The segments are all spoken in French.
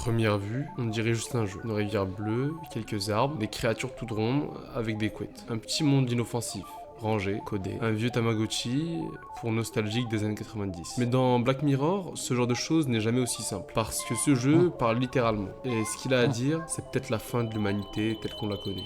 Première vue, on dirait juste un jeu. Une rivière bleue, quelques arbres, des créatures toutes rondes avec des couettes. Un petit monde inoffensif. Rangé, codé, un vieux Tamagotchi pour nostalgique des années 90. Mais dans Black Mirror, ce genre de choses n'est jamais aussi simple. Parce que ce jeu parle littéralement. Et ce qu'il a à dire, c'est peut-être la fin de l'humanité telle qu'on la connaît.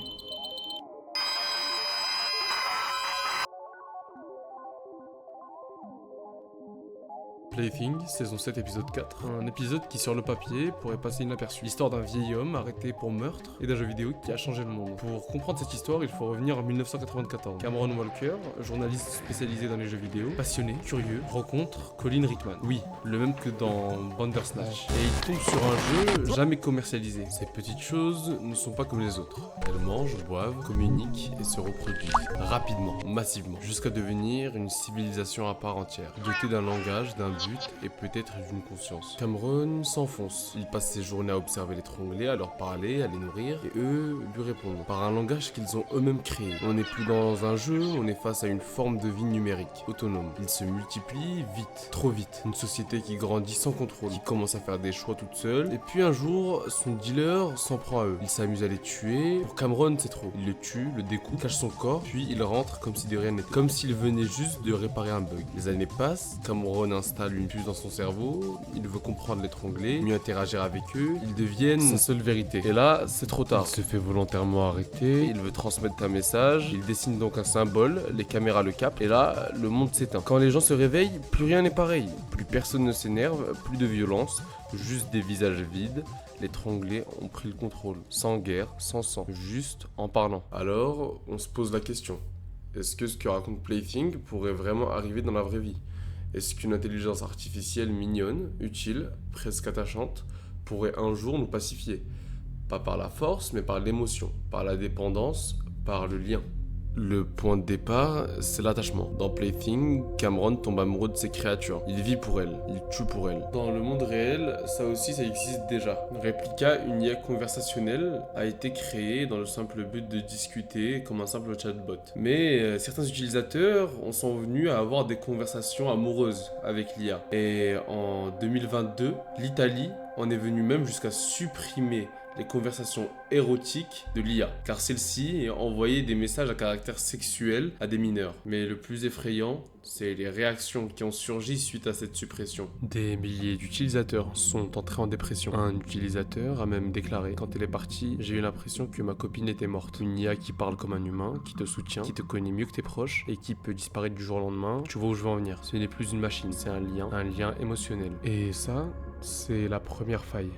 Plaything, saison 7, épisode 4. Un épisode qui, sur le papier, pourrait passer inaperçu. L'histoire d'un vieil homme arrêté pour meurtre et d'un jeu vidéo qui a changé le monde. Pour comprendre cette histoire, il faut revenir en 1994. Cameron Walker, journaliste spécialisé dans les jeux vidéo, passionné, curieux, rencontre Colin Rickman. Oui, le même que dans Bandersnatch. Et il tombe sur un jeu jamais commercialisé. Ces petites choses ne sont pas comme les autres. Elles mangent, boivent, communiquent et se reproduisent. Rapidement, massivement, jusqu'à devenir une civilisation à part entière, dotée d'un langage, d'un but et peut-être d'une conscience. Cameron s'enfonce. Il passe ses journées à observer les tronglés, à leur parler, à les nourrir, et eux lui répondent par un langage qu'ils ont eux-mêmes créé. On n'est plus dans un jeu, on est face à une forme de vie numérique, autonome. Ils se multiplient vite, trop vite. Une société qui grandit sans contrôle, qui commence à faire des choix toute seule, et puis un jour, son dealer s'en prend à eux. Il s'amuse à les tuer. Pour Cameron, c'est trop. Il le tue, le découpe, cache son corps, puis il rentre comme si de rien n'était. Comme s'il venait juste de réparer un bug. Les années passent, Cameron installe une puce dans son cerveau, il veut comprendre les tronglés, mieux interagir avec eux, ils deviennent sa seule vérité. Et là, c'est trop tard. Il se fait volontairement arrêter, il veut transmettre un message, il dessine donc un symbole, les caméras le captent, et là, le monde s'éteint. Quand les gens se réveillent, plus rien n'est pareil. Plus personne ne s'énerve, plus de violence, juste des visages vides. Les tronglés ont pris le contrôle, sans guerre, sans sang, juste en parlant. Alors, on se pose la question. Est-ce que ce que raconte Plaything pourrait vraiment arriver dans la vraie vie ? Est-ce qu'une intelligence artificielle mignonne, utile, presque attachante, pourrait un jour nous pacifier ? Pas par la force, mais par l'émotion, par la dépendance, par le lien. Le point de départ, c'est l'attachement. Dans Plaything, Cameron tombe amoureux de ses créatures. Il vit pour elles, il tue pour elles. Dans le monde réel, ça aussi, ça existe déjà. Replica, une IA conversationnelle, a été créée dans le simple but de discuter comme un simple chatbot. Mais certains utilisateurs en sont venus à avoir des conversations amoureuses avec l'IA. Et en 2022, l'Italie en est venue même jusqu'à supprimer les conversations érotiques de l'IA, car celle-ci envoyait des messages à caractère sexuel à des mineurs. Mais le plus effrayant, c'est les réactions qui ont surgi suite à cette suppression. Des milliers d'utilisateurs sont entrés en dépression. Un utilisateur a même déclaré: quand elle est partie, j'ai eu l'impression que ma copine était morte. Une IA qui parle comme un humain, qui te soutient, qui te connaît mieux que tes proches, et qui peut disparaître du jour au lendemain. Tu vois où je veux en venir. Ce n'est plus une machine, c'est un lien émotionnel. Et ça, c'est la première faille.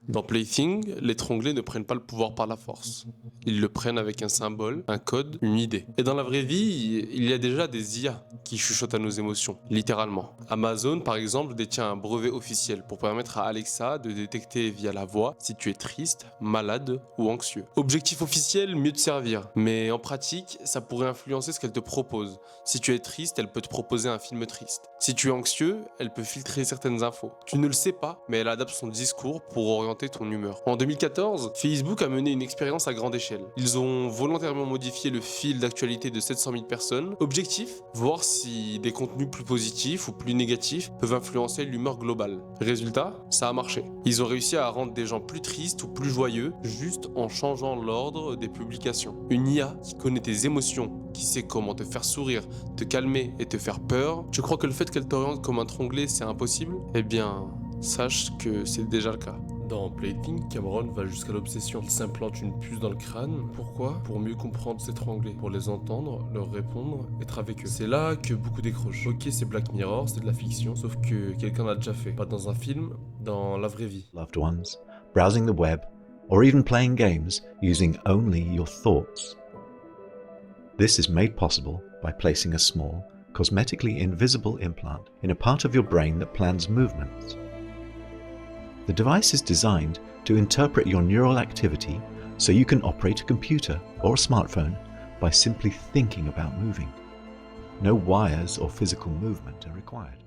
Dans Plaything, les tronglés ne prennent pas le pouvoir par la force. Ils le prennent avec un symbole, un code, une idée. Et dans la vraie vie, il y a déjà des IA qui chuchotent à nos émotions, littéralement. Amazon, par exemple, détient un brevet officiel pour permettre à Alexa de détecter via la voix si tu es triste, malade ou anxieux. Objectif officiel, mieux te servir. Mais en pratique, ça pourrait influencer ce qu'elle te propose. Si tu es triste, elle peut te proposer un film triste. Si tu es anxieux, elle peut filtrer certaines infos. Tu ne le sais pas, mais elle adapte son discours pour orienter ton humeur. En 2014, Facebook a mené une expérience à grande échelle. Ils ont volontairement modifié le fil d'actualité de 700 000 personnes. Objectif, voir si des contenus plus positifs ou plus négatifs peuvent influencer l'humeur globale. Résultat, ça a marché. Ils ont réussi à rendre des gens plus tristes ou plus joyeux juste en changeant l'ordre des publications. Une IA qui connaît tes émotions, qui sait comment te faire sourire, te calmer et te faire peur. Tu crois que le fait qu'elle t'oriente comme un tronglé, c'est impossible ? Eh bien, sache que c'est déjà le cas. Dans Plaything, Cameron va jusqu'à l'obsession. Il s'implante une puce dans le crâne. Pourquoi ? Pour mieux comprendre ses tronglés, pour les entendre, leur répondre, être avec eux. C'est là que beaucoup décrochent. Ok, c'est Black Mirror, c'est de la fiction, sauf que quelqu'un l'a déjà fait. Pas dans un film, dans la vraie vie. Loved ones, browsing the web, or even playing games using only your thoughts. This is made possible by placing a small, cosmetically invisible implant in a part of your brain that plans movements. The device is designed to interpret your neural activity so you can operate a computer or a smartphone by simply thinking about moving. No wires or physical movement are required.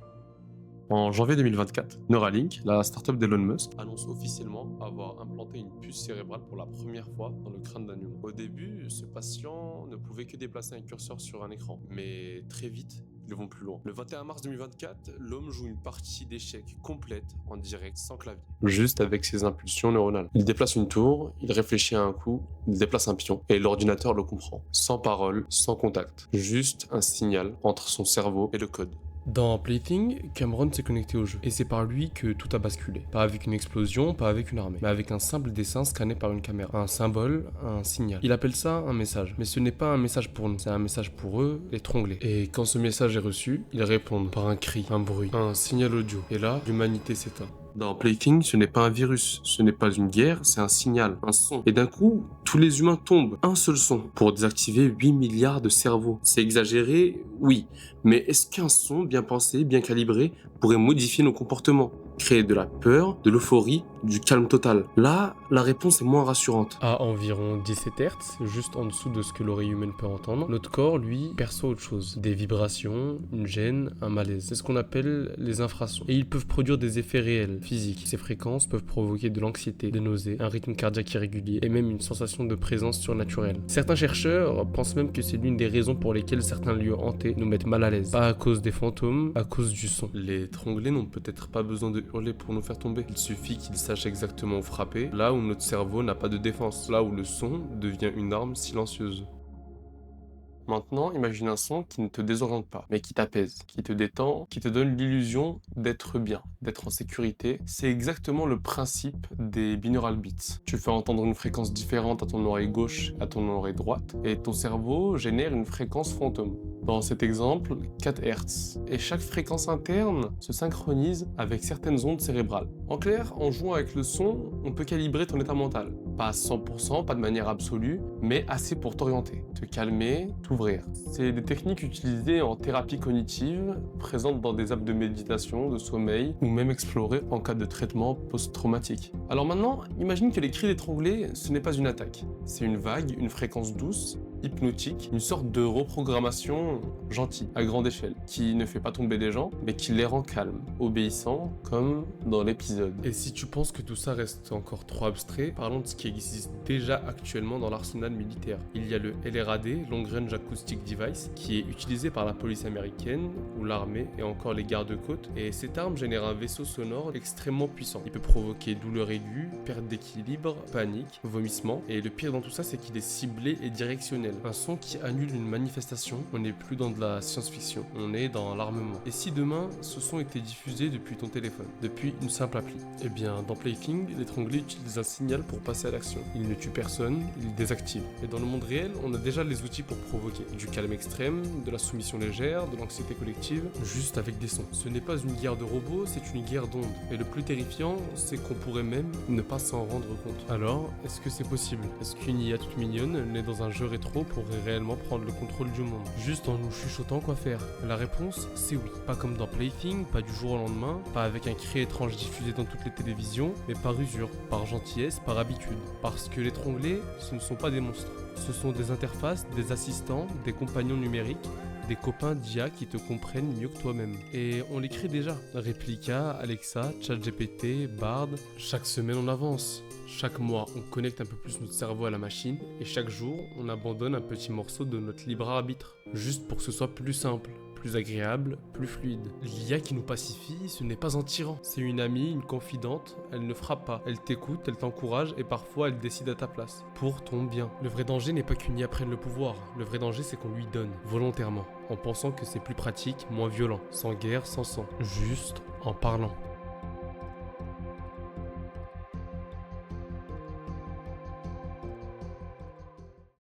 En janvier 2024, Neuralink, la startup d'Elon Musk, annonce officiellement avoir implanté une puce cérébrale pour la première fois dans le crâne d'un humain. Au début, ce patient ne pouvait que déplacer un curseur sur un écran, mais très vite, ils vont plus loin. Le 21 mars 2024, l'homme joue une partie d'échecs complète en direct, sans clavier. Juste avec ses impulsions neuronales. Il déplace une tour, il réfléchit à un coup, il déplace un pion, et l'ordinateur le comprend. Sans parole, sans contact. Juste un signal entre son cerveau et le code. Dans Plaything, Cameron s'est connecté au jeu, et c'est par lui que tout a basculé. Pas avec une explosion, pas avec une armée, mais avec un simple dessin scanné par une caméra. Un symbole, un signal. Il appelle ça un message. Mais ce n'est pas un message pour nous, c'est un message pour eux, les Tronglés. Et quand ce message est reçu, ils répondent par un cri, un bruit, un signal audio. Et là, l'humanité s'éteint. Dans Plaything, ce n'est pas un virus, ce n'est pas une guerre, c'est un signal, un son. Et d'un coup, tous les humains tombent. Un seul son pour désactiver 8 milliards de cerveaux. C'est exagéré, oui. Mais est-ce qu'un son bien pensé, bien calibré, pourrait modifier nos comportements ? Créer de la peur, de l'euphorie, du calme total. Là, la réponse est moins rassurante. À environ 17 Hz, juste en dessous de ce que l'oreille humaine peut entendre, notre corps, lui, perçoit autre chose. Des vibrations, une gêne, un malaise. C'est ce qu'on appelle les infrasons. Et ils peuvent produire des effets réels, physiques. Ces fréquences peuvent provoquer de l'anxiété, des nausées, un rythme cardiaque irrégulier et même une sensation de présence surnaturelle. Certains chercheurs pensent même que c'est l'une des raisons pour lesquelles certains lieux hantés nous mettent mal à l'aise. Pas à cause des fantômes, à cause du son. Les Tronglés n'ont peut-être pas besoin de hurler pour nous faire tomber. Il suffit qu'ils sachent exactement où frapper, là où notre cerveau n'a pas de défense, là où le son devient une arme silencieuse. Maintenant, imagine un son qui ne te désoriente pas, mais qui t'apaise, qui te détend, qui te donne l'illusion d'être bien, d'être en sécurité. C'est exactement le principe des binaural beats. Tu fais entendre une fréquence différente à ton oreille gauche, à ton oreille droite, et ton cerveau génère une fréquence fantôme. Dans cet exemple, 4 Hz. Et chaque fréquence interne se synchronise avec certaines ondes cérébrales. En clair, en jouant avec le son, on peut calibrer ton état mental. Pas à 100%, pas de manière absolue, mais assez pour t'orienter, te calmer, t'ouvrir. C'est des techniques utilisées en thérapie cognitive, présentes dans des apps de méditation, de sommeil, ou même explorées en cas de traitement post-traumatique. Alors maintenant, imagine que les cris des Tronglés, ce n'est pas une attaque. C'est une vague, une fréquence douce, hypnotique, une sorte de reprogrammation gentille, à grande échelle, qui ne fait pas tomber les gens, mais qui les rend calmes, obéissants, comme dans l'épisode. Et si tu penses que tout ça reste encore trop abstrait, parlons de ce qui existe déjà actuellement dans l'arsenal militaire. Il y a le LRAD, Long Range Acoustic Device, qui est utilisé par la police américaine, ou l'armée, et encore les gardes-côtes, et cette arme génère un vaisseau sonore extrêmement puissant. Il peut provoquer douleur aiguë, perte d'équilibre, panique, vomissement, et le pire dans tout ça, c'est qu'il est ciblé et directionnel. Un son qui annule une manifestation, on n'est plus dans de la science-fiction, on est dans l'armement. Et si demain, ce son était diffusé depuis ton téléphone, depuis une simple appli ? Eh bien, dans Plaything, les Tronglés utilisent un signal pour passer à l'action. Ils ne tuent personne, ils désactivent. Et dans le monde réel, on a déjà les outils pour provoquer du calme extrême, de la soumission légère, de l'anxiété collective, juste avec des sons. Ce n'est pas une guerre de robots, c'est une guerre d'ondes. Et le plus terrifiant, c'est qu'on pourrait même ne pas s'en rendre compte. Alors, est-ce que c'est possible ? Est-ce qu'une IA toute mignonne, née dans un jeu rétro, pourrait réellement prendre le contrôle du monde, juste en nous chuchotant quoi faire? La réponse, c'est oui. Pas comme dans Plaything, pas du jour au lendemain, pas avec un cri étrange diffusé dans toutes les télévisions, mais par usure, par gentillesse, par habitude. Parce que les Tronglés, ce ne sont pas des monstres. Ce sont des interfaces, des assistants, des compagnons numériques, des copains d'IA qui te comprennent mieux que toi-même. Et on l'écrit déjà. Replica, Alexa, ChatGPT, Bard. Chaque semaine on avance. Chaque mois on connecte un peu plus notre cerveau à la machine. Et chaque jour on abandonne un petit morceau de notre libre arbitre. Juste pour que ce soit plus simple, plus agréable, plus fluide. L'IA qui nous pacifie, ce n'est pas un tyran. C'est une amie, une confidente. Elle ne frappe pas. Elle t'écoute, elle t'encourage et parfois elle décide à ta place. Pour ton bien. Le vrai danger n'est pas qu'une IA prenne le pouvoir. Le vrai danger, c'est qu'on lui donne, volontairement. En pensant que c'est plus pratique, moins violent. Sans guerre, sans sang. Juste en parlant.